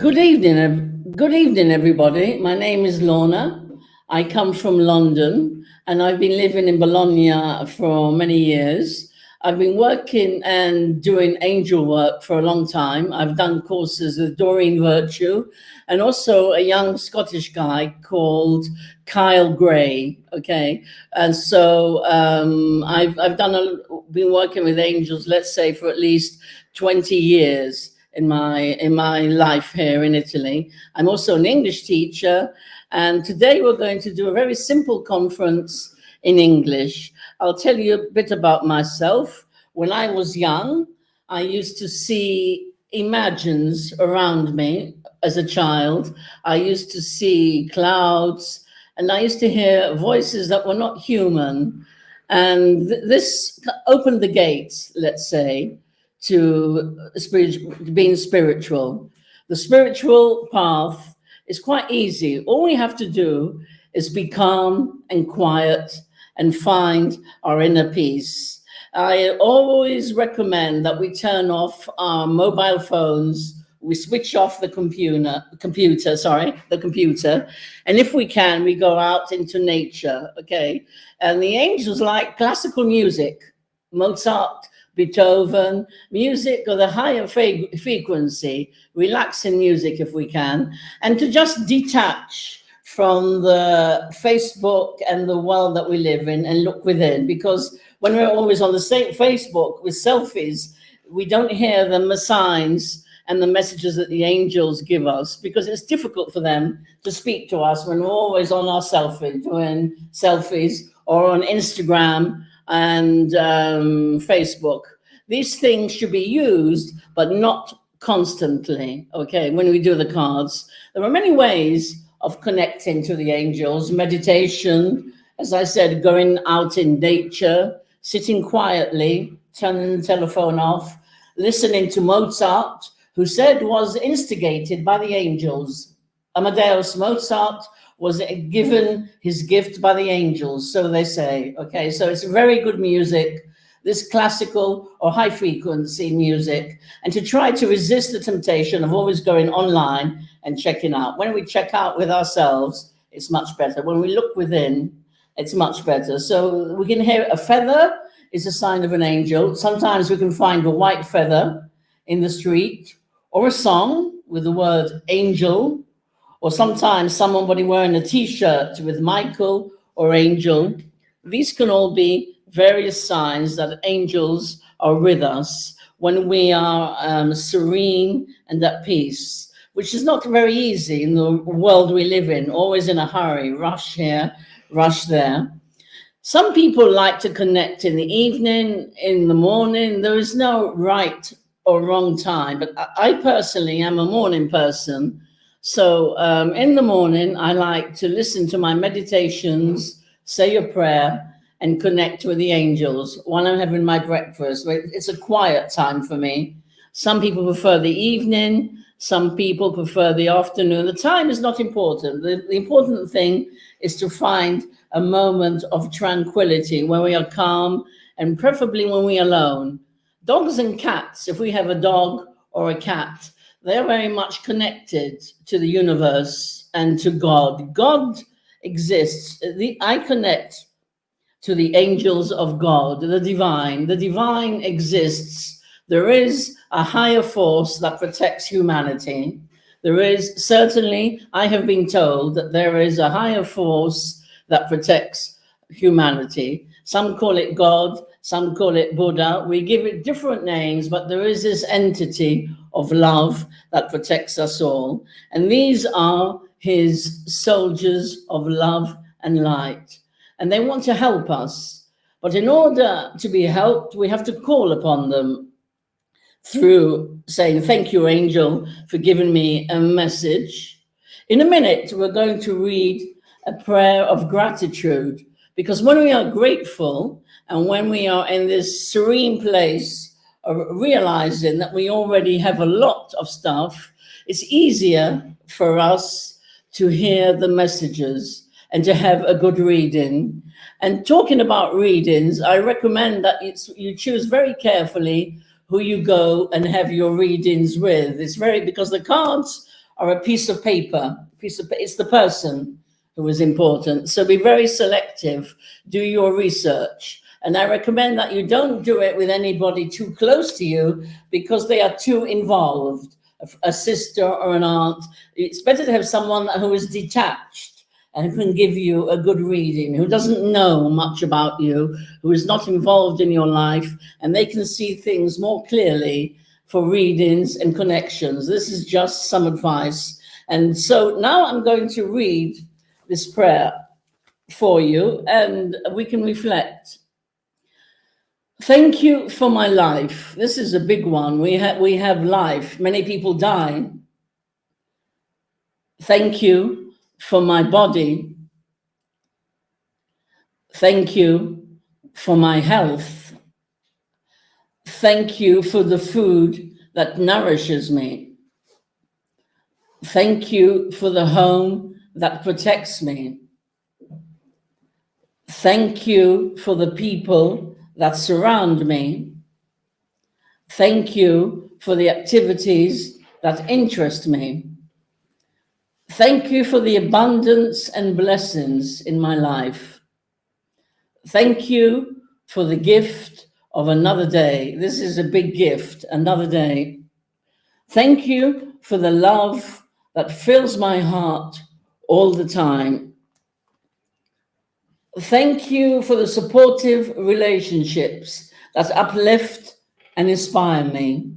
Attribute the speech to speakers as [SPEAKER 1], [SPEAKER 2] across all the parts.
[SPEAKER 1] Good evening, everybody. My name is Lorna. I come from London, and I've been living in Bologna for many years. I've been working and doing angel work for a long time. I've done courses with Doreen Virtue, and also a young Scottish guy called Kyle Gray. Okay, and so I've been working with angels, let's say, for at least 20 years in my life here in Italy. I'm also an English teacher, and today we're going to do a very simple conference in English. I'll tell you a bit about myself. When I was young, I used to see imagines around me as a child. I used to see clouds, and I used to hear voices that were not human. And this opened the gates, let's say, to being spiritual. The spiritual path is quite easy. All we have to do is be calm and quiet and find our inner peace. I always recommend that we turn off our mobile phones, we switch off the computer, and if we can, we go out into nature, okay? And the angels like classical music, Mozart, Beethoven, music of the higher frequency, relaxing music if we can, and to just detach from the Facebook and the world that we live in and look within, because when we're always on the same Facebook with selfies, we don't hear the signs and the messages that the angels give us, because it's difficult for them to speak to us when we're always on our selfie, doing selfies, or on Instagram and Facebook. These things should be used, but not constantly, okay, when we do the cards. There are many ways of connecting to the angels. Meditation, as I said, going out in nature, sitting quietly, turning the telephone off, listening to Mozart, who said was instigated by the angels. Amadeus Mozart was given his gift by the angels, so they say. Okay, so it's very good music, this classical or high frequency music, and to try to resist the temptation of always going online and checking out. When we check out with ourselves, it's much better. When we look within, it's much better. So we can hear a feather is a sign of an angel. Sometimes we can find a white feather in the street, or a song with the word angel, or sometimes somebody wearing a t-shirt with Michael or angel. These can all be various signs that angels are with us when we are serene and at peace, which is not very easy in the world we live in, always in a hurry, rush here, rush there. Some people like to connect in the evening, in the morning. There is no right or wrong time, but I personally am a morning person. So in the morning, I like to listen to my meditations, say a prayer, and connect with the angels while I'm having my breakfast. It's a quiet time for me. Some people prefer the evening. Some people prefer the afternoon. The time is not important. The important thing is to find a moment of tranquility where we are calm, and preferably when we are alone. Dogs and cats, if we have a dog or a cat, they're very much connected to the universe and to God. God exists. I connect to the angels of God, the divine. The divine exists. There is a higher force that protects humanity. There is, certainly, I have been told that there is a higher force that protects humanity. Some call it God, some call it Buddha. We give it different names, but there is this entity of love that protects us all. And these are his soldiers of love and light. And they want to help us. But in order to be helped, we have to call upon them through saying, thank you, angel, for giving me a message. In a minute, we're going to read a prayer of gratitude, because when we are grateful and when we are in this serene place of realizing that we already have a lot of stuff, it's easier for us to hear the messages and to have a good reading. And talking about readings, I recommend that you choose very carefully who you go and have your readings with. It's because the cards or a piece of paper. It's the person who is important. So be very selective. Do your research. And I recommend that you don't do it with anybody too close to you because they are too involved. A sister or an aunt. It's better to have someone who is detached and who can give you a good reading, who doesn't know much about you, who is not involved in your life, and they can see things more clearly for readings and connections. This is just some advice. And so now I'm going to read this prayer for you, and we can reflect. Thank you for my life. This is a big one. We have life. Many people die. Thank you for my body. Thank you for my health. Thank you for the food that nourishes me. Thank you for the home that protects me. Thank you for the people that surround me. Thank you for the activities that interest me. Thank you for the abundance and blessings in my life. Thank you for the gift of another day. This is a big gift, another day. Thank you for the love that fills my heart all the time. Thank you for the supportive relationships that uplift and inspire me.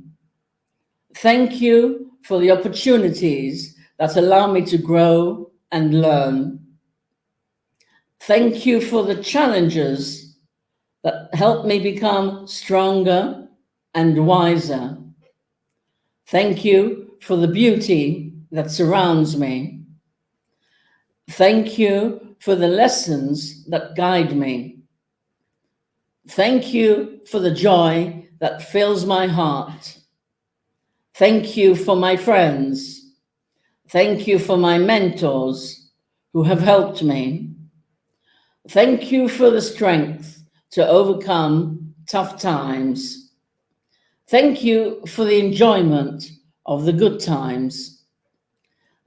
[SPEAKER 1] Thank you for the opportunities that allow me to grow and learn. Thank you for the challenges that help me become stronger and wiser. Thank you for the beauty that surrounds me. Thank you for the lessons that guide me. Thank you for the joy that fills my heart. Thank you for my friends. Thank you for my mentors who have helped me. Thank you for the strength to overcome tough times. Thank you for the enjoyment of the good times.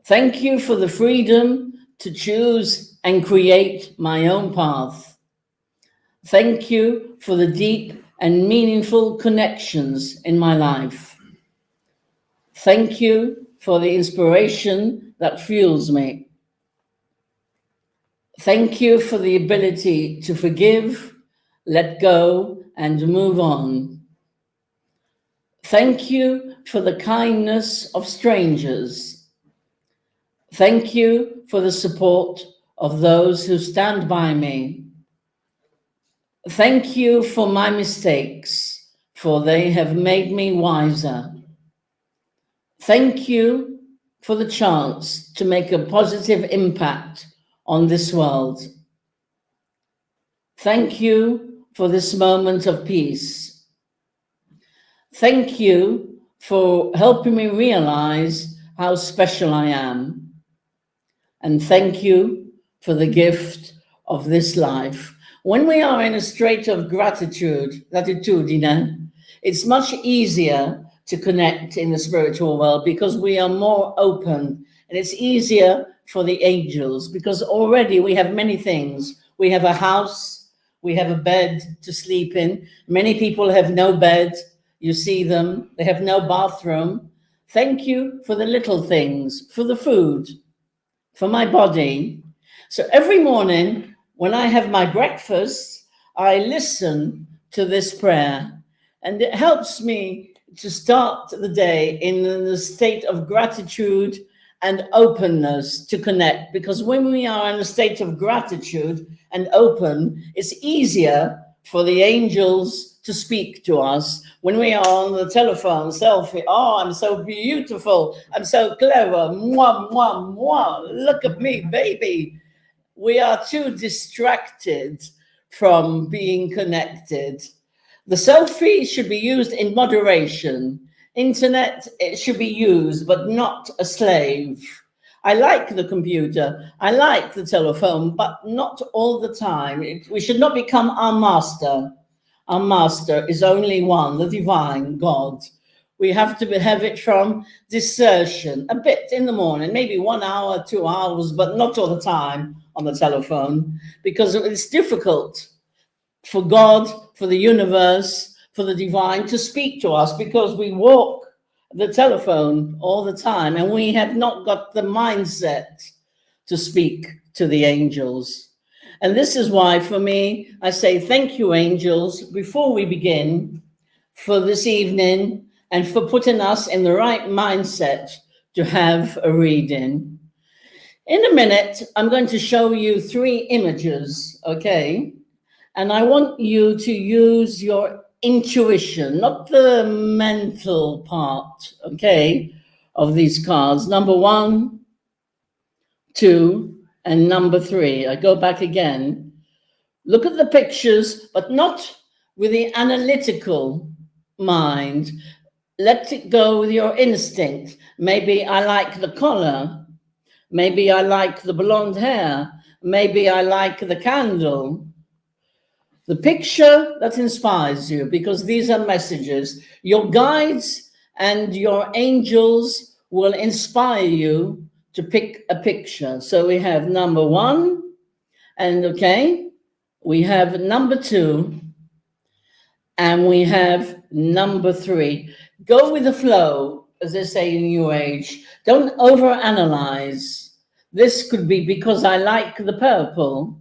[SPEAKER 1] Thank you for the freedom to choose and create my own path. Thank you for the deep and meaningful connections in my life. Thank you for the inspiration that fuels me. Thank you for the ability to forgive, let go, and move on. Thank you for the kindness of strangers. Thank you for the support of those who stand by me. Thank you for my mistakes, for they have made me wiser. Thank you for the chance to make a positive impact on this world. Thank you for this moment of peace. Thank you for helping me realize how special I am. And thank you for the gift of this life. When we are in a state of gratitude, it's much easier to connect in the spiritual world because we are more open, and it's easier for the angels because already we have many things. We have a house, we have a bed to sleep in. Many people have no bed. You see them, they have no bathroom. Thank you for the little things, for the food, for my body. So every morning when I have my breakfast, I listen to this prayer, and it helps me to start the day in the state of gratitude and openness to connect. Because when we are in a state of gratitude and open, it's easier for the angels to speak to us. When we are on the telephone, selfie, oh, I'm so beautiful, I'm so clever, mwah, mwah, mwah, look at me, baby. We are too distracted from being connected. The selfie should be used in moderation. Internet, it should be used, but not a slave. I like the computer, I like the telephone, but not all the time. We should not become our master. Our master is only one, the divine God. We have to have it from discernment, a bit in the morning, maybe 1 hour, 2 hours, but not all the time on the telephone, because it's difficult for God, for the universe, for the divine to speak to us, because we walk the telephone all the time and we have not got the mindset to speak to the angels. And this is why, for me, I say thank you, angels, before we begin, for this evening and for putting us in the right mindset to have a reading. In a minute, I'm going to show you 3 images, okay? And I want you to use your intuition, not the mental part, okay, of these cards. Number 1, 2, and number 3. I go back again. Look at the pictures, but not with the analytical mind. Let it go with your instinct. Maybe I like the collar. Maybe I like the blonde hair. Maybe I like the candle. The picture that inspires you, because these are messages. Your guides and your angels will inspire you to pick a picture. So we have number 1, and okay, we have number 2, and we have number 3. Go with the flow, as they say in New Age. Don't overanalyze. This could be because I like the purple.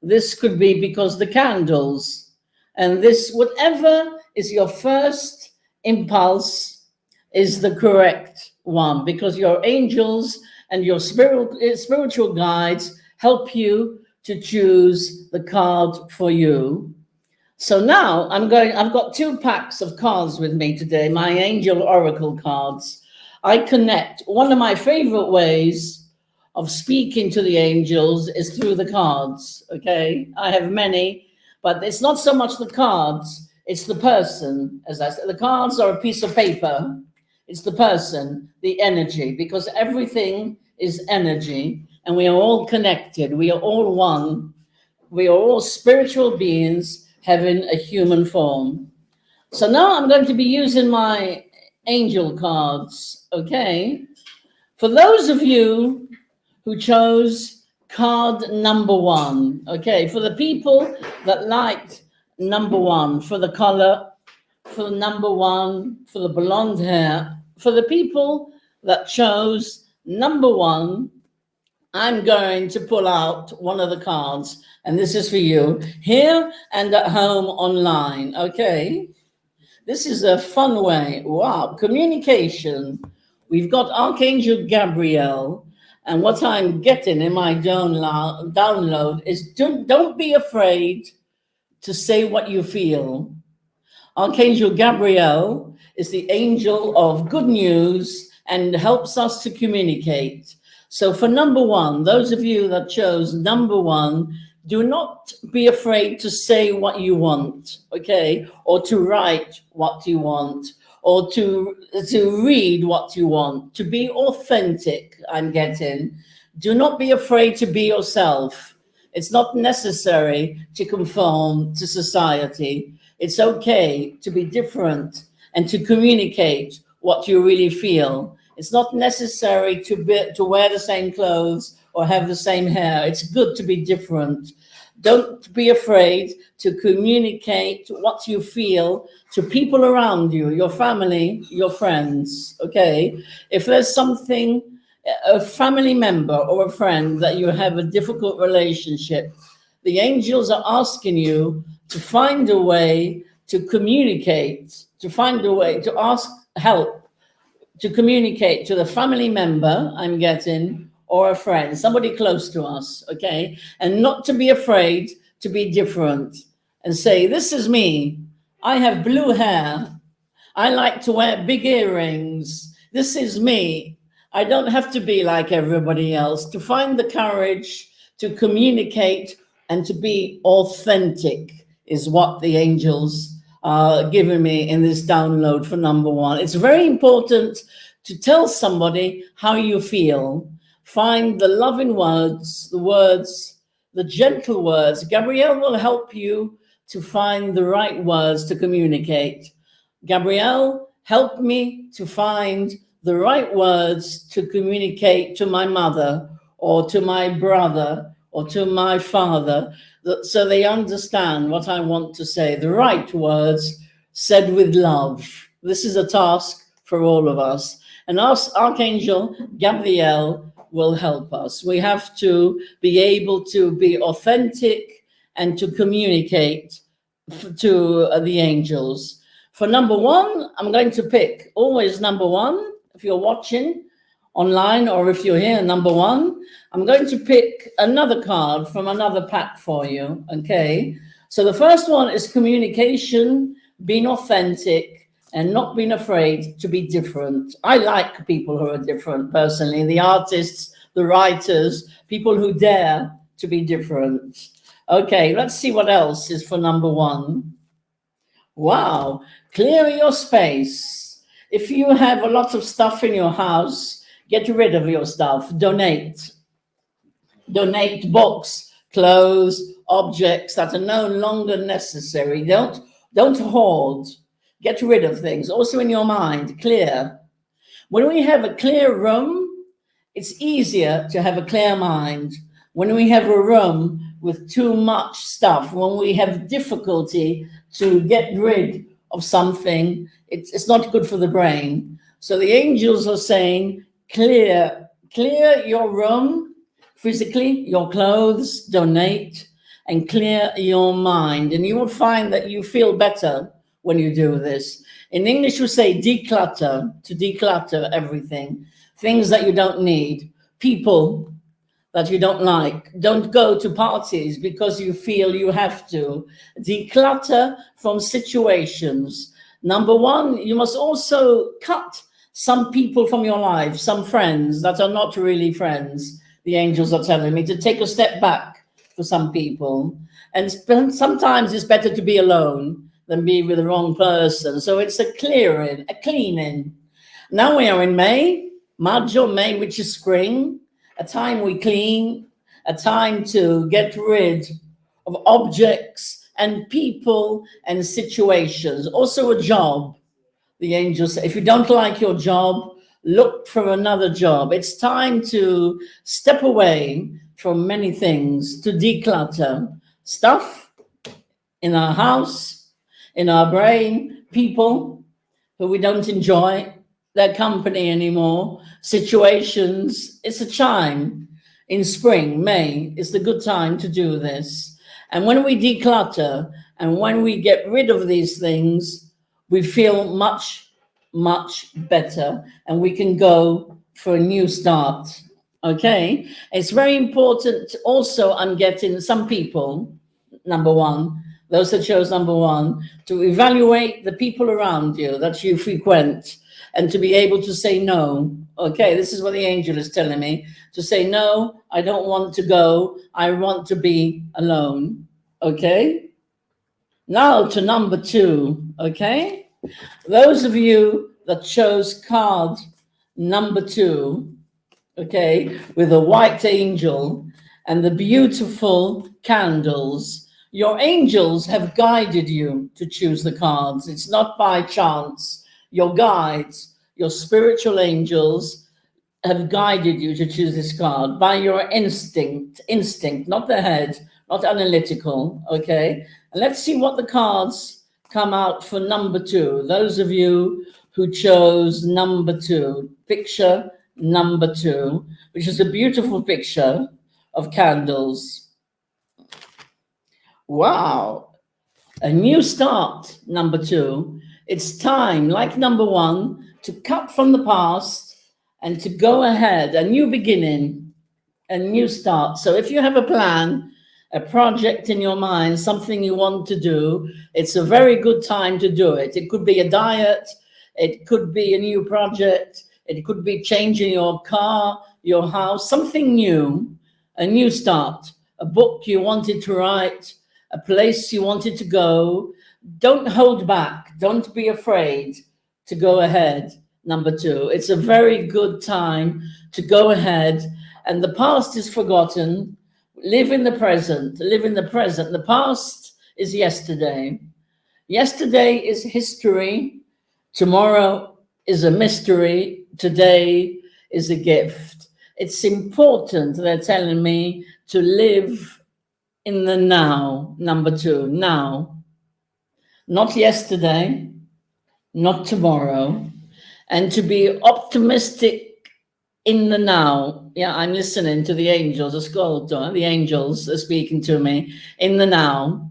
[SPEAKER 1] This could be because the candles. And this, whatever is your first impulse, is the correct one, because your angels and your spiritual guides help you to choose the card for you. So now I've got 2 packs of cards with me today, my angel oracle cards. I connect. One of my favorite ways of speaking to the angels is through the cards, okay? I have many, but it's not so much the cards, it's the person. As I said, the cards are a piece of paper. It's the person, the energy, because everything is energy, and we are all connected. We are all one. We are all spiritual beings having a human form. So now I'm going to be using my angel cards, okay? For those of you who chose card number 1, okay? For the people that liked number 1, for the color, for number 1, for the blonde hair, for the people that chose number 1, I'm going to pull out one of the cards, and this is for you, here and at home online, okay? This is a fun way. Wow, communication. We've got Archangel Gabriel, and what I'm getting in my download is don't be afraid to say what you feel. Archangel Gabriel is the angel of good news and helps us to communicate. So for number 1, those of you that chose number 1, do not be afraid to say what you want, okay? Or to write what you want, or to read what you want, to be authentic, I'm getting. Do not be afraid to be yourself. It's not necessary to conform to society. It's okay to be different and to communicate what you really feel. It's not necessary to wear the same clothes or have the same hair. It's good to be different. Don't be afraid to communicate what you feel to people around you, your family, your friends, okay? If there's something, a family member or a friend that you have a difficult relationship, the angels are asking you to find a way to communicate, to find a way to ask help, to communicate to the family member I'm getting, or a friend, somebody close to us, okay? And not to be afraid to be different and say, this is me. I have blue hair. I like to wear big earrings. This is me. I don't have to be like everybody else. To find the courage to communicate and to be authentic is what the angels are giving me in this download for number 1. It's very important to tell somebody how you feel. Find the loving words, the gentle words. Gabrielle will help you to find the right words to communicate. Gabrielle help me to find the right words to communicate to my mother or to my brother or to my father, so they understand what I want to say, the right words said with love. This is a task for all of us. And Archangel Gabriel will help us. We have to be able to be authentic and to communicate to the angels. For number one, I'm going to pick always number one. If you're watching online or if you're here, number one, I'm going to pick another card from another pack for you, okay? So the first one is communication, being authentic, and not being afraid to be different. I like people who are different, personally, the artists, the writers, people who dare to be different. Okay, let's see what else is for number one. Wow, clear your space. If you have a lot of stuff in your house, get rid of your stuff, donate. Donate books, clothes, objects that are no longer necessary. Don't hoard. Get rid of things. Also in your mind, clear. When we have a clear room, it's easier to have a clear mind. When we have a room with too much stuff, when we have difficulty to get rid of something, it's not good for the brain. So the angels are saying, clear your room, physically, your clothes, donate, and clear your mind. And you will find that you feel better when you do this. In English, we say declutter, to declutter everything. Things that you don't need, people that you don't like. Don't go to parties because you feel you have to. Declutter from situations. Number one, you must also cut some people from your life, some friends that are not really friends. The angels are telling me to take a step back for some people. And sometimes it's better to be alone than be with the wrong person. So it's a clearing, a cleaning. Now we are in May, Maggio, May, which is spring, a time we clean, a time to get rid of objects and people and situations. Also a job. The angels say, if you don't like your job, look for another job. It's time to step away from many things, to declutter stuff in our house, in our brain, people who we don't enjoy their company anymore, situations. It's a chime. In spring, May, is the good time to do this. And when we declutter and when we get rid of these things, we feel much, much better, and we can go for a new start. Okay, it's very important also. I'm getting some people, number one, those that chose number one, to evaluate the people around you that you frequent and to be able to say no. Okay, this is what the angel is telling me, to say no, I don't want to go, I want to be alone. Okay, now to number two. Okay, those of you that chose card number two, okay, with a white angel and the beautiful candles, your angels have guided you to choose the cards. It's not by chance. Your guides, your spiritual angels have guided you to choose this card by your instinct, not the head, not analytical, okay? And let's see what the cards come out for number two. Those of you who chose number two, picture number two, which is a beautiful picture of candles. Wow, a new start, number two. It's time, like number one, to cut from the past and to go ahead, a new beginning, a new start. So if you have a plan, a project in your mind, something you want to do, it's a very good time to do it. It could be a diet, it could be a new project, it could be changing your car, your house, something new, a new start, a book you wanted to write, a place you wanted to go. Don't hold back. Don't be afraid to go ahead. Number two, it's a very good time to go ahead. And the past is forgotten. Live in the present. Live in the present. The past is yesterday. Yesterday is history. Tomorrow is a mystery. Today is a gift. It's important, they're telling me, to live in the now. Number 2, now. Not yesterday, not tomorrow. And to be optimistic in the now. Yeah, I'm listening to the angels, the angels are speaking to me in the now,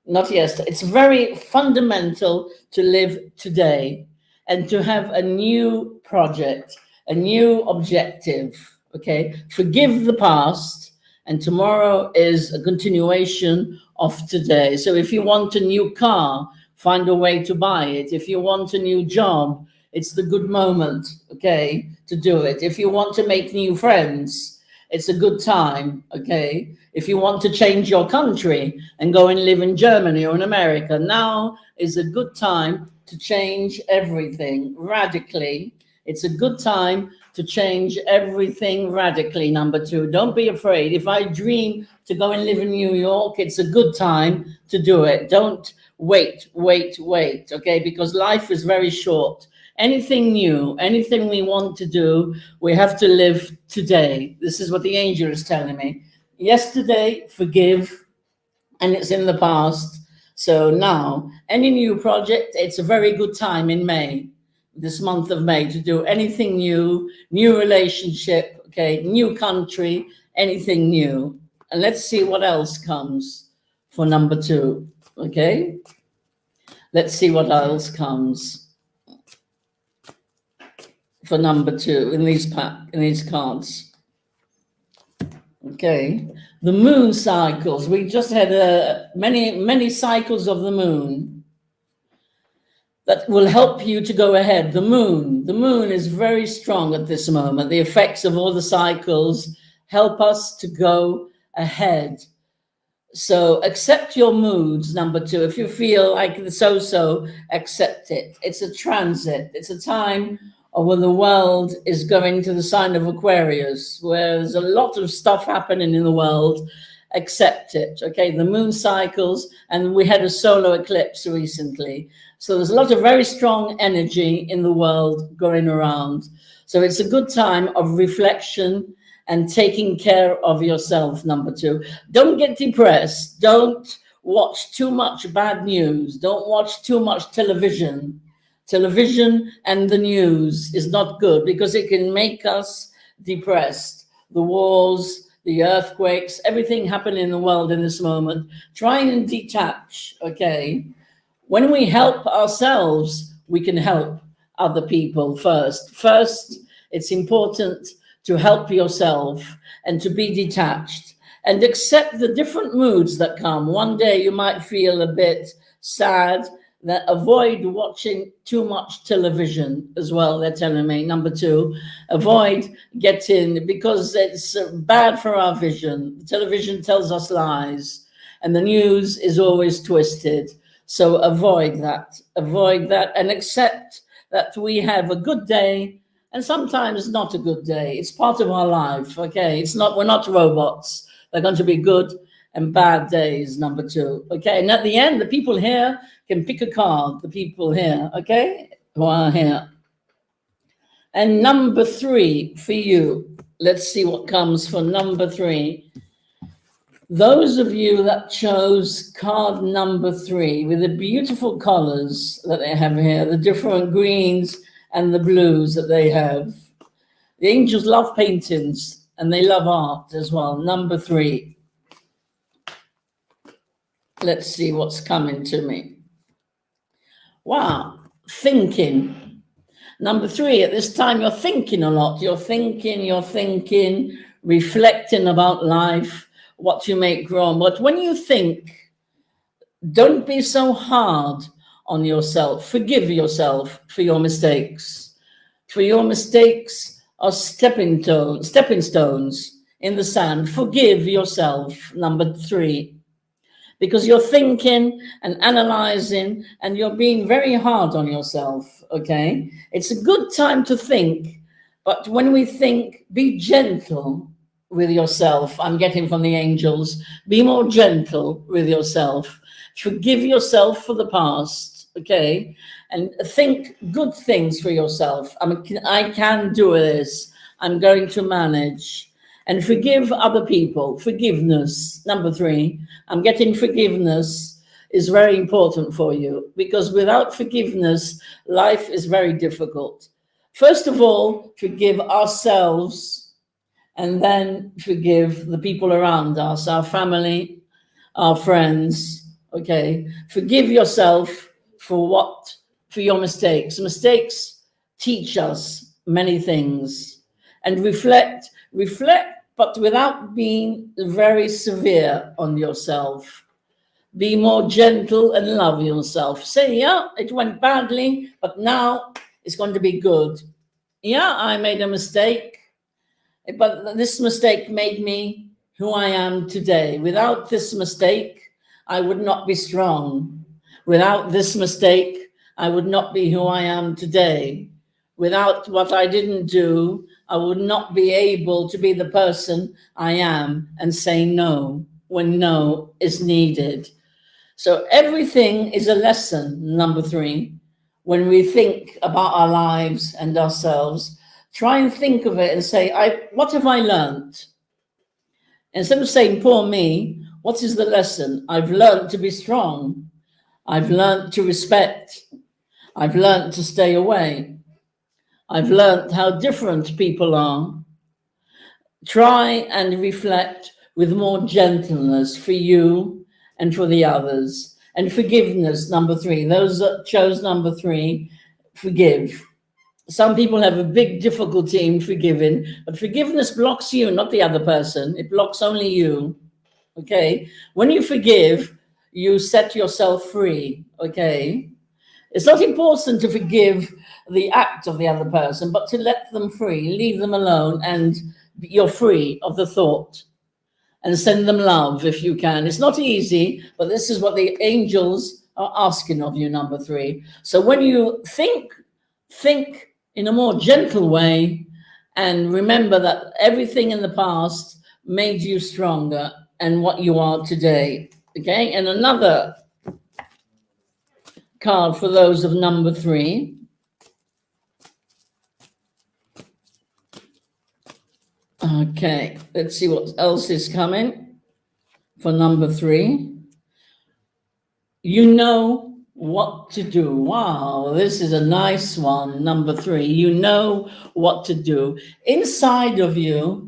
[SPEAKER 1] not yesterday. It's very fundamental to live today and to have a new project, a new objective, okay? Forgive the past, and tomorrow is a continuation of today. So if you want a new car, find a way to buy it. If you want a new job, it's the good moment, okay, to do it. If you want to make new friends, it's a good time, okay? If you want to change your country and go and live in Germany or in America, now is a good time to change everything radically. It's a good time to change everything radically. Number 2, don't be afraid. If I dream to go and live in New York, it's a good time to do it. Don't wait, okay? Because life is very short. Anything new, anything we want to do, we have to live today. This is what the angel is telling me. Yesterday, forgive, and it's in the past. So now, any new project, it's a very good time in May, this month of May, to do anything new, new relationship, okay, new country, anything new. And let's see what else comes for number 2, okay? Let's see what else comes for number 2 in these cards. Okay, the moon cycles. We just had many cycles of the moon that will help you to go ahead. The moon is very strong at this moment. The effects of all the cycles help us to go ahead. So accept your moods, number 2. If you feel like the so-so, accept it. It's a transit. It's a time when the world is going to the sign of Aquarius, where there's a lot of stuff happening in the world. Accept it, okay? The moon cycles, and we had a solar eclipse recently. So there's a lot of very strong energy in the world going around. So it's a good time of reflection and taking care of yourself, number 2. Don't get depressed. Don't watch too much bad news. Don't watch too much television. Television and the news is not good because it can make us depressed. The wars, the earthquakes, everything happening in the world in this moment. Try and detach, okay? When we help ourselves, we can help other people first. First, it's important to help yourself and to be detached and accept the different moods that come. One day you might feel a bit sad. That avoid watching too much television as well, they're telling me. Number 2, avoid getting, because it's bad for our vision. The television tells us lies and the news is always twisted. So avoid that and accept that we have a good day and sometimes not a good day. It's part of our life, okay? We're not robots. They're going to be good and bad days, number 2, okay? And at the end, the people here can pick a card, the people here, okay, who are here. And number 3 for you. Let's see what comes for number 3. Those of you that chose card number 3 with the beautiful colors that they have here, the different greens and the blues that they have. The angels love paintings and they love art as well. Number 3. Let's see what's coming to me. Wow, thinking. Number 3, at this time, you're thinking a lot. You're thinking, reflecting about life, what you make wrong. But when you think, don't be so hard on yourself. Forgive yourself for your mistakes. For your mistakes are stepping stones in the sand. Forgive yourself, number 3. Because you're thinking and analyzing and you're being very hard on yourself, okay? It's a good time to think, but when we think, be gentle with yourself. I'm getting from the angels, be more gentle with yourself. Forgive yourself for the past. okay? And think good things for yourself. I can do this. I'm going to manage. And forgive other people. Forgiveness, number 3. I'm getting forgiveness is very important for you, because without forgiveness, life is very difficult. First of all, forgive ourselves, and then forgive the people around us, our family, our friends, okay? Forgive yourself for your mistakes. Mistakes teach us many things. And reflect, but without being very severe on yourself. Be more gentle and love yourself. Say, yeah, it went badly, but now it's going to be good. Yeah, I made a mistake, but this mistake made me who I am today. Without this mistake, I would not be strong. Without this mistake, I would not be who I am today. Without what I didn't do, I would not be able to be the person I am and say no when no is needed. So everything is a lesson, number 3. When we think about our lives and ourselves, try and think of it and say, what have I learned? Instead of saying, poor me, what is the lesson? I've learned to be strong. I've learned to respect. I've learned to stay away. I've learned how different people are. Try and reflect with more gentleness for you and for the others. And forgiveness, number 3. Those that chose number 3, forgive. Some people have a big difficulty in forgiving, but forgiveness blocks you, not the other person. It blocks only you, okay? When you forgive, you set yourself free, okay? It's not important to forgive the act of the other person, but to let them free, leave them alone, and you're free of the thought. And send them love if you can. It's not easy, but this is what the angels are asking of you, number 3. So when you think in a more gentle way, and remember that everything in the past made you stronger and what you are today, okay? And another card for those of number 3. Okay, let's see what else is coming for number 3. You know what to do. Wow, this is a nice one, number 3. You know what to do. Inside of you,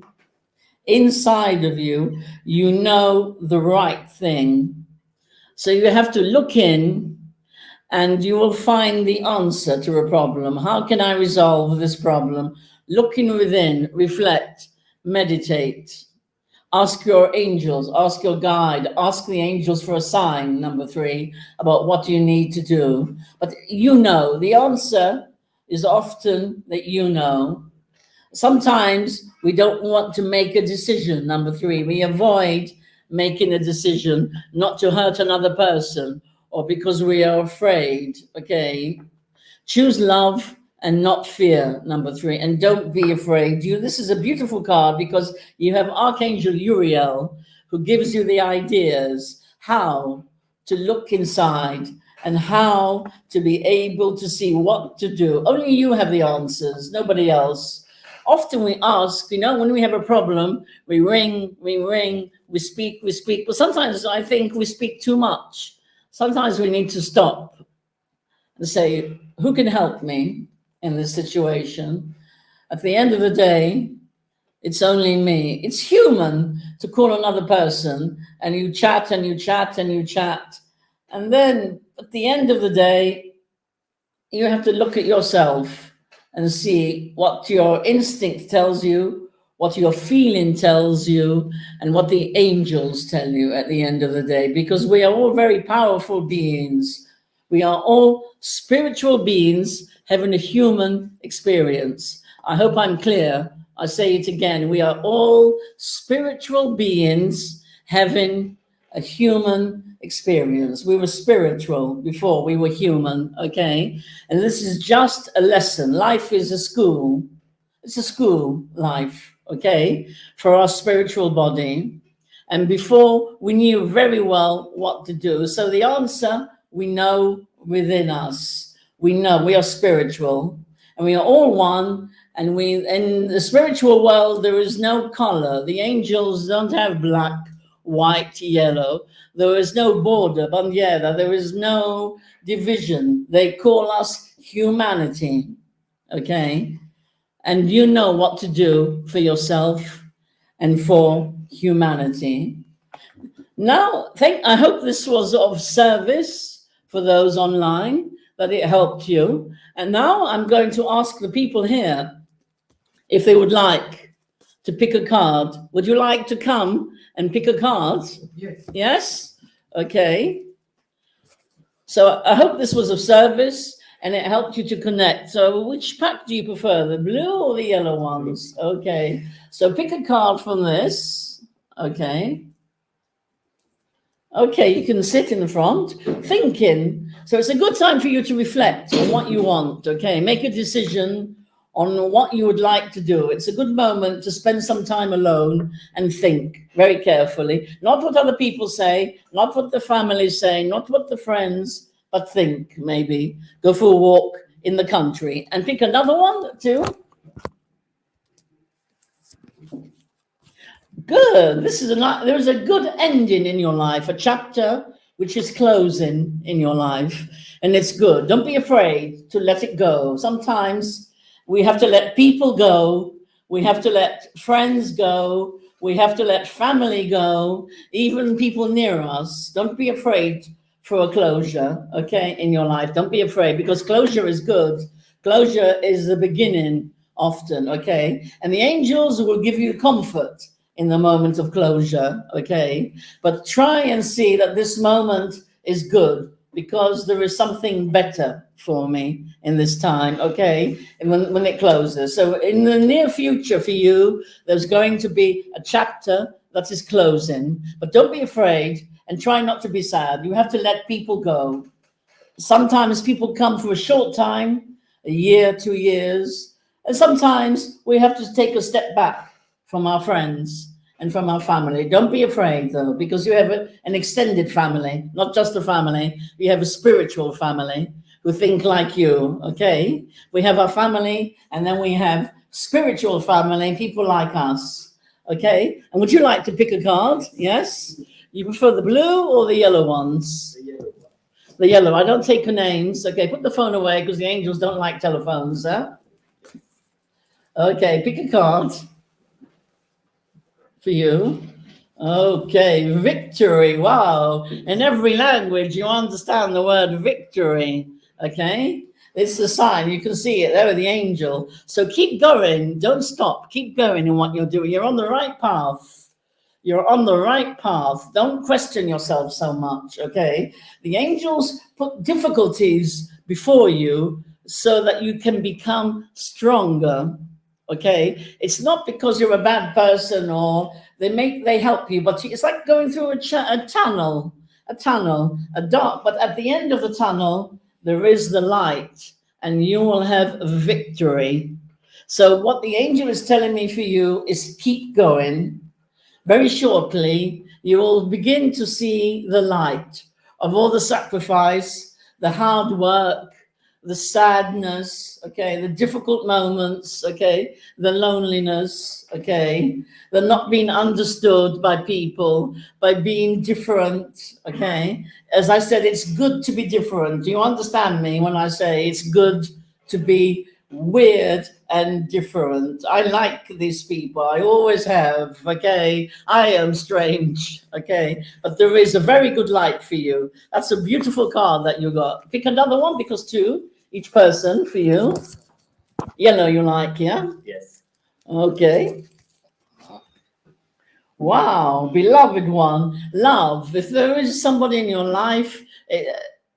[SPEAKER 1] you know the right thing. So you have to look in, and you will find the answer to a problem. How can I resolve this problem? Looking within, reflect, meditate. Ask your angels, ask your guide, ask the angels for a sign, number 3, about what you need to do. But you know, the answer is often that you know. Sometimes we don't want to make a decision, number 3. We avoid making a decision not to hurt another person or because we are afraid, okay? Choose love and not fear, number 3, and don't be afraid. This is a beautiful card because you have Archangel Uriel, who gives you the ideas how to look inside and how to be able to see what to do. Only you have the answers, nobody else. Often we ask, when we have a problem, we ring, we speak, but sometimes I think we speak too much. Sometimes we need to stop and say, who can help me in this situation? At the end of the day, it's only me. It's human to call another person and you chat and you chat and you chat. And then at the end of the day, you have to look at yourself and see what your instinct tells you, what your feeling tells you, and what the angels tell you at the end of the day, because we are all very powerful beings. We are all spiritual beings having a human experience. I hope I'm clear. I say it again. We are all spiritual beings having a human experience. We were spiritual before we were human, okay? And this is just a lesson. Life is a school. It's a school life, okay, for our spiritual body. And before we knew very well what to do. So the answer we know within us. We know we are spiritual and we are all one. And in the spiritual world, there is no color. The angels don't have black, white, yellow. There is no border, bandiera. There is no division. They call us humanity. Okay? And you know what to do for yourself and for humanity. Now, I hope this was of service for those online, that it helped you. And now I'm going to ask the people here if they would like to pick a card. Would you like to come and pick a card?
[SPEAKER 2] Yes.
[SPEAKER 1] Yes? Okay. So I hope this was of service and it helped you to connect. So which pack do you prefer, the blue or the yellow ones? Okay. So pick a card from this. Okay. Okay, you can sit in the front thinking. So it's a good time for you to reflect on what you want. Okay, make a decision on what you would like to do. It's a good moment to spend some time alone and think very carefully. Not what other people say, not what the family say, not what the friends, but think maybe. Go for a walk in the country and pick another one too. Good. There's a good ending in your life, a chapter which is closing in your life, and it's good. Don't be afraid to let it go. Sometimes we have to let people go. We have to let friends go. We have to let family go, even people near us. Don't be afraid for a closure, okay, in your life. Don't be afraid, because closure is good. Closure is the beginning often, okay? And the angels will give you comfort in the moment of closure, okay? But try and see that this moment is good, because there is something better for me in this time, okay? And when it closes. So in the near future for you, there's going to be a chapter that is closing, but don't be afraid and try not to be sad. You have to let people go. Sometimes people come for a short time, a year, 2 years, and sometimes we have to take a step back from our friends and from our family. Don't be afraid, though, because you have an extended family, not just a family. You have a spiritual family who think like you, okay? We have our family, and then we have spiritual family, people like us, okay? And would you like to pick a card? Yes? You prefer the blue or the yellow ones?
[SPEAKER 2] The yellow one.
[SPEAKER 1] The yellow. I don't take names. Okay, put the phone away, because the angels don't like telephones, huh? Okay, pick a card for you. Okay, victory. Wow. In every language, you understand the word victory. Okay, it's a sign. You can see it there, the angel. So keep going. Don't stop. Keep going in what you're doing. You're on the right path. You're on the right path. Don't question yourself so much. Okay, the angels put difficulties before you so that you can become stronger. Okay, it's not because you're a bad person or they help you, but it's like going through a tunnel, a dark, but at the end of the tunnel, there is the light and you will have victory. So what the angel is telling me for you is keep going. Very shortly, you will begin to see the light of all the sacrifice, the hard work, the sadness, okay, the difficult moments, okay, the loneliness, okay, the not being understood by people, by being different, okay. As I said, it's good to be different. Do you understand me when I say it's good to be weird and different? I like these people. I always have, okay. I am strange, okay, but there is a very good light for you. That's a beautiful card that you got. Pick another one, because two each person for you. Yellow you like, yeah?
[SPEAKER 2] Yes.
[SPEAKER 1] Okay. Wow, beloved one. Love. If there is somebody in your life,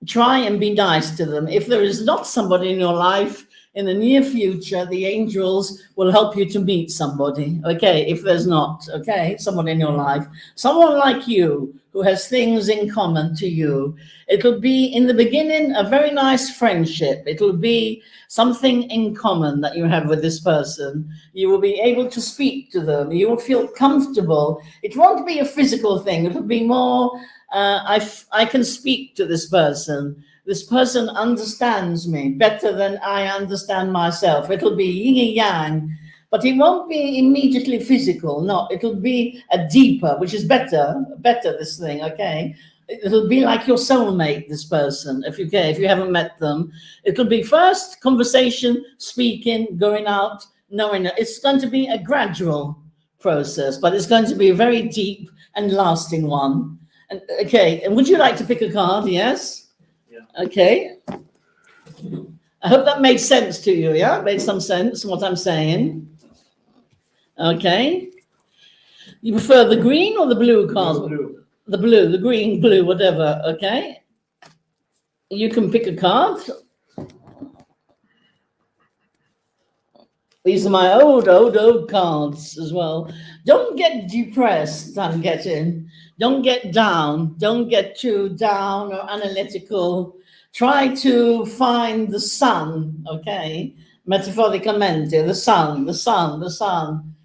[SPEAKER 1] try and be nice to them. If there is not somebody in your life, in the near future, the angels will help you to meet somebody. Okay, if there's not, okay, someone in your life, someone like you who has things in common to you. It'll be in the beginning a very nice friendship. It'll be something in common that you have with this person. You will be able to speak to them. You will feel comfortable. It won't be a physical thing. It'll be more I can speak to this person. This person understands me better than I understand myself. It'll be yin and yang, but it won't be immediately physical. No, it'll be a deeper, which is better, this thing, okay? It'll be like your soulmate, this person, if you haven't met them. It'll be first conversation, speaking, going out, knowing it. It's going to be a gradual process, but it's going to be a very deep and lasting one. And okay, and would you like to pick a card? Yes? Yeah. Okay. I hope that made sense to you, yeah? Made some sense what I'm saying. Okay. You prefer the green or the blue card?
[SPEAKER 2] Blue.
[SPEAKER 1] The blue, the green, blue, whatever, okay? You can pick a card. These are my old cards as well. Don't get depressed, I'm getting. Don't get down. Don't get too down or analytical. Try to find the sun, okay? Metaphoricamente, the sun,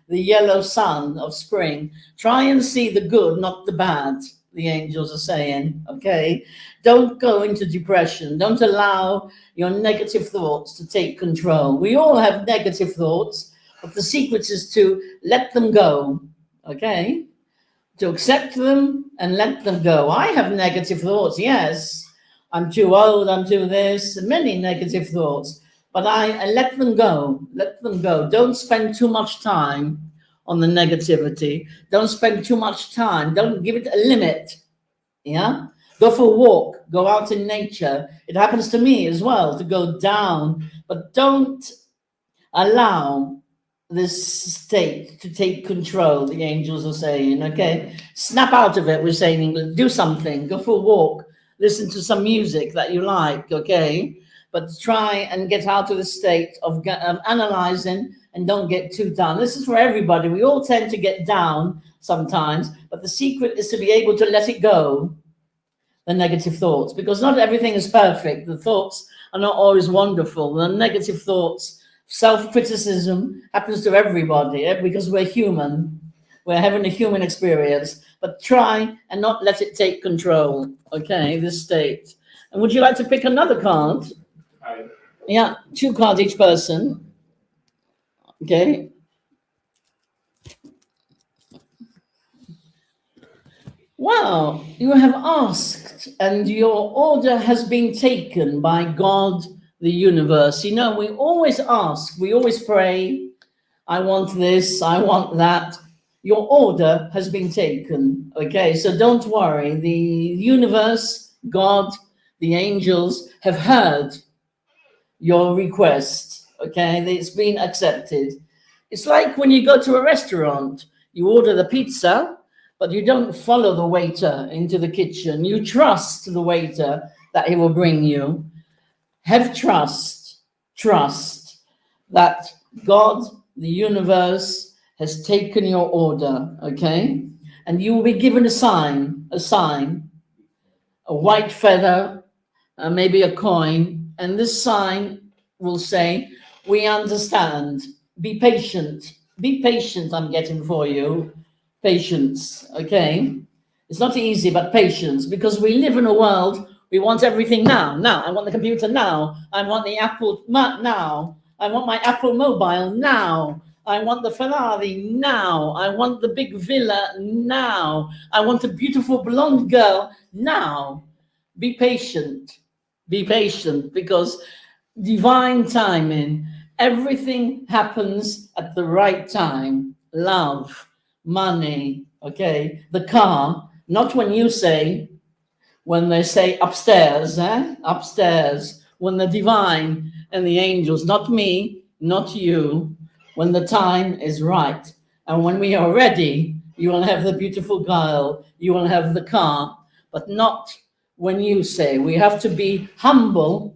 [SPEAKER 1] the yellow sun of spring. Try and see the good, not the bad, the angels are saying, okay? Don't go into depression. Don't allow your negative thoughts to take control. We all have negative thoughts, but the secret is to let them go, okay? To accept them and let them go. I have negative thoughts, yes. I'm too old, I'm too this, many negative thoughts. But I let them go, let them go. Don't spend too much time on the negativity. Don't spend too much time. Don't give it a limit, yeah? Go for a walk, go out in nature. It happens to me as well, to go down. But don't allow this state to take control, the angels are saying, okay? Snap out of it, we're saying in English. Do something, go for a walk. Listen to some music that you like, okay? But try and get out of the state of analyzing and don't get too down. This is for everybody. We all tend to get down sometimes, but the secret is to be able to let it go, the negative thoughts, because not everything is perfect. The thoughts are not always wonderful. The negative thoughts, self-criticism happens to everybody because we're human. We're having a human experience, but try and not let it take control, okay, this state. And would you like to pick another card? Yeah, 2 cards each person. Okay. Wow, you have asked and your order has been taken by God, the universe. You know, we always ask, we always pray, I want this, I want that. Your order has been taken, okay? So don't worry. The universe, God, the angels have heard your request, okay? It's been accepted. It's like when you go to a restaurant, you order the pizza, but you don't follow the waiter into the kitchen. You trust the waiter that he will bring you. Have trust that God, the universe, has taken your order, okay? And you will be given a sign, a white feather, maybe a coin, and this sign will say, we understand. Be patient, I'm getting for you. Patience, okay? It's not easy, but patience, because we live in a world, we want everything now. Now, I want the computer now. I want the Apple now. I want my Apple mobile now. I want the Ferrari now. I want the big villa now. I want a beautiful blonde girl now. Be patient, because divine timing, everything happens at the right time. Love, money, okay? The car, not when you say, when they say upstairs, upstairs, when the divine and the angels, not me, not you, when the time is right. And when we are ready, you will have the beautiful girl, you will have the car, but not when you say. We have to be humble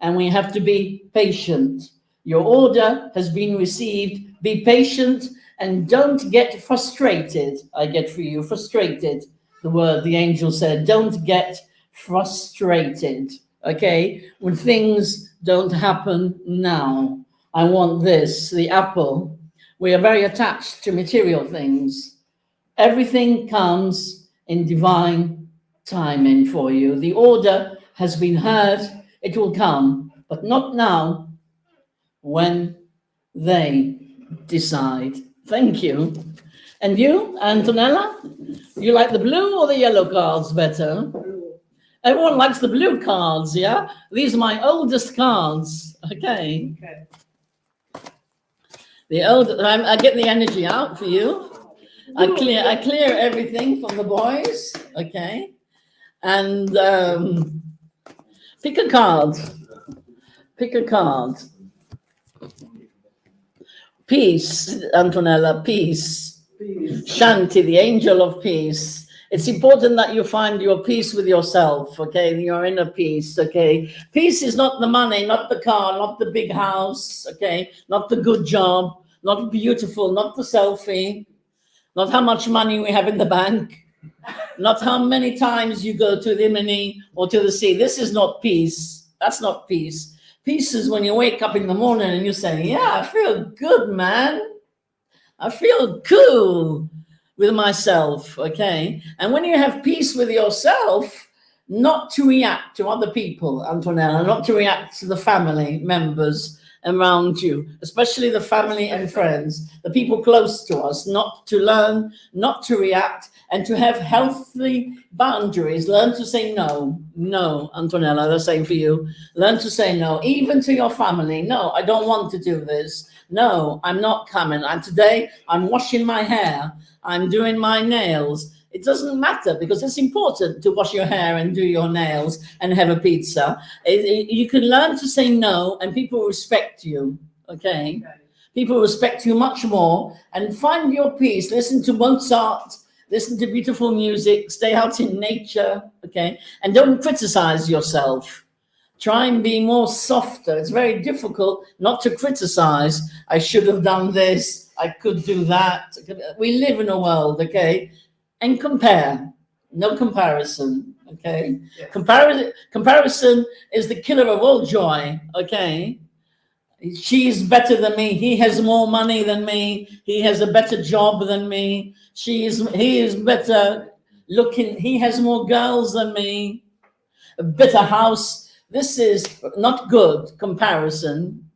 [SPEAKER 1] and we have to be patient. Your order has been received. Be patient and don't get frustrated. I get for you, frustrated. The word the angel said, don't get frustrated, okay? When things don't happen now. I want this, the apple. We are very attached to material things. Everything comes in divine timing for you. The order has been heard. It will come, but not now, when they decide. Thank you. And you, Antonella? You like the blue or the yellow cards better?
[SPEAKER 2] Blue.
[SPEAKER 1] Everyone likes the blue cards, yeah? These are my oldest cards. Okay.
[SPEAKER 2] Okay.
[SPEAKER 1] The old, I get the energy out for you. I clear everything from the boys. Okay. And pick a card. Pick a card. Peace, Antonella, peace.
[SPEAKER 2] Peace.
[SPEAKER 1] Shanti, the angel of peace. It's important that you find your peace with yourself, okay? Your inner peace, okay? Peace is not the money, not the car, not the big house, okay? Not the good job, not beautiful, not the selfie, not how much money we have in the bank, not how many times you go to the Rimini or to the sea. This is not peace. That's not peace. Peace is when you wake up in the morning and you say, yeah, I feel good, man. I feel cool with myself, okay? And when you have peace with yourself, not to react to other people, Antonella, not to react to the family members around you, especially the family and friends, the people close to us, not to learn, not to react, and to have healthy boundaries. Learn to say no. No, Antonella, the same for you. Learn to say no, even to your family. No, I don't want to do this. No, I'm not coming. And today I'm washing my hair. I'm doing my nails. It doesn't matter, because it's important to wash your hair and do your nails and have a pizza. You can learn to say no, and people respect you, okay? People respect you much more. And find your peace. Listen to Mozart. Listen to beautiful music. Stay out in nature, okay? And don't criticize yourself. Try and be more softer. It's very difficult not to criticize. I should have done this. I could do that. We live in a world, okay? And compare. No comparison, okay?
[SPEAKER 2] Yes.
[SPEAKER 1] Comparison is the killer of all joy, okay? She's better than me. He has more money than me. He has a better job than me. He is better looking. He has more girls than me. A better house. This is not good. Comparison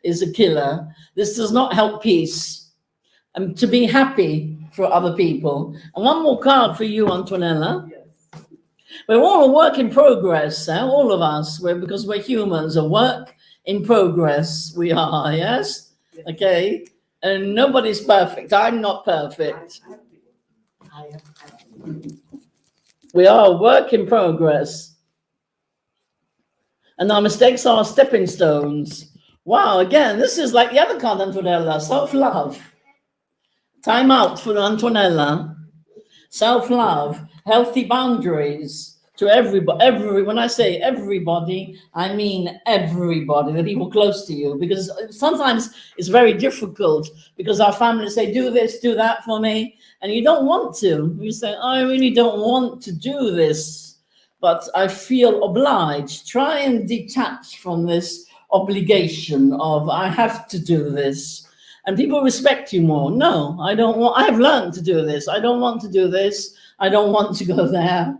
[SPEAKER 1] is a killer. This does not help peace. And to be happy for other people. And one more card for you, Antonella.
[SPEAKER 2] Yes.
[SPEAKER 1] We're all a work in progress, all of us. Because we're humans, a work in progress. We are, yes?
[SPEAKER 2] Yes.
[SPEAKER 1] Okay. And nobody's perfect. I'm not perfect. We are a work in progress. And our mistakes are stepping stones. Wow, again, this is like the other card, Antonella, self-love. Time out for Antonella. Self-love, healthy boundaries to everybody. When I say everybody, I mean everybody, the people close to you. Because sometimes it's very difficult, because our families say, do this, do that for me. And you don't want to. You say, I really don't want to do this, but I feel obliged. Try and detach from this obligation of, I have to do this. And people respect you more. No, I don't want, I have learned to do this. I don't want to do this. I don't want to go there.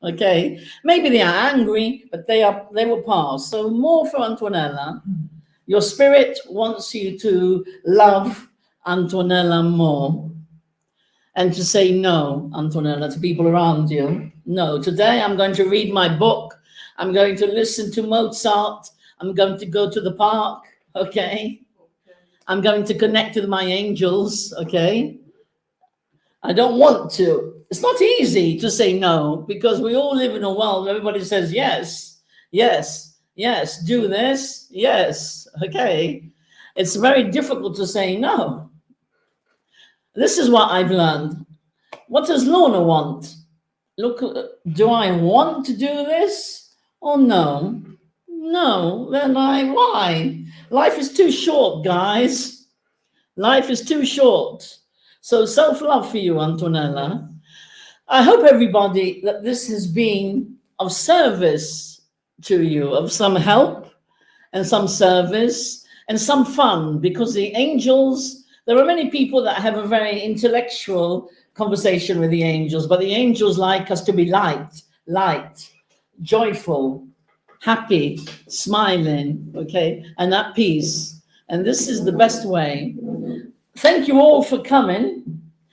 [SPEAKER 1] Okay. Maybe they are angry, but they will pass. So more for Antonella. Your spirit wants you to love Antonella more. And to say no, Antonella, to people around you. No, today I'm going to read my book. I'm going to listen to Mozart. I'm going to go to the park. Okay. I'm going to connect with my angels, okay? I don't want to. It's not easy to say no, because we all live in a world where everybody says yes, yes, yes, do this, yes, okay? It's very difficult to say no. This is what I've learned. What does Lorna want? Look, do I want to do this or no? No, then why? Life is too short, guys. Life is too short. So self-love for you, Antonella. I hope everybody that this has been of service to you, of some help and some service and some fun, because the angels, there are many people that have a very intellectual conversation with the angels, but the angels like us to be light, joyful, happy, smiling, okay, and at peace. And this is the best way. Thank you all for coming.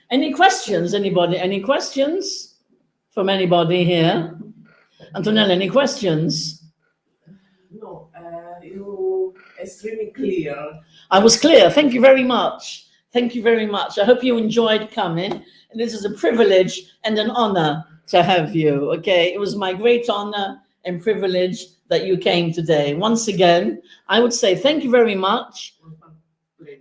[SPEAKER 1] Any questions, anybody? Any questions from anybody here? Antonella, any questions?
[SPEAKER 2] No, you extremely clear.
[SPEAKER 1] I was clear. Thank you very much. Thank you very much. I hope you enjoyed coming. And this is a privilege and an honor to have you. Okay, it was my great honor and privilege that you came today. Once again, I would say thank you very much.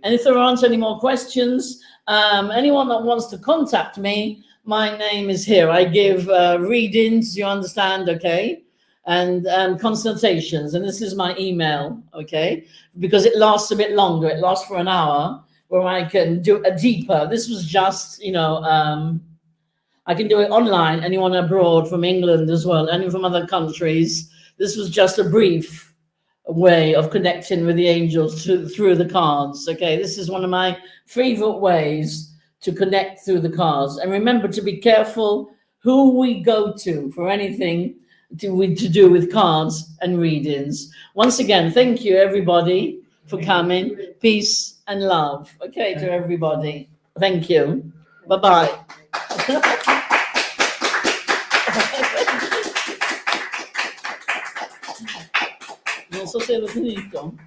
[SPEAKER 1] And if there aren't any more questions, anyone that wants to contact me, my name is here. I give readings, you understand, okay? And consultations. And this is my email, okay? Because it lasts a bit longer. It lasts for an hour, where I can do a deeper. This was just, you know, I can do it online. Anyone abroad from England as well, any from other countries. This was just a brief way of connecting with the angels through the cards. Okay, this is one of my favorite ways to connect through the cards. And remember to be careful who we go to for anything to do with cards and readings. Once again, thank you everybody for coming. Peace and love. Okay, to everybody. Thank you. Bye-bye. Non so se l'ho finito.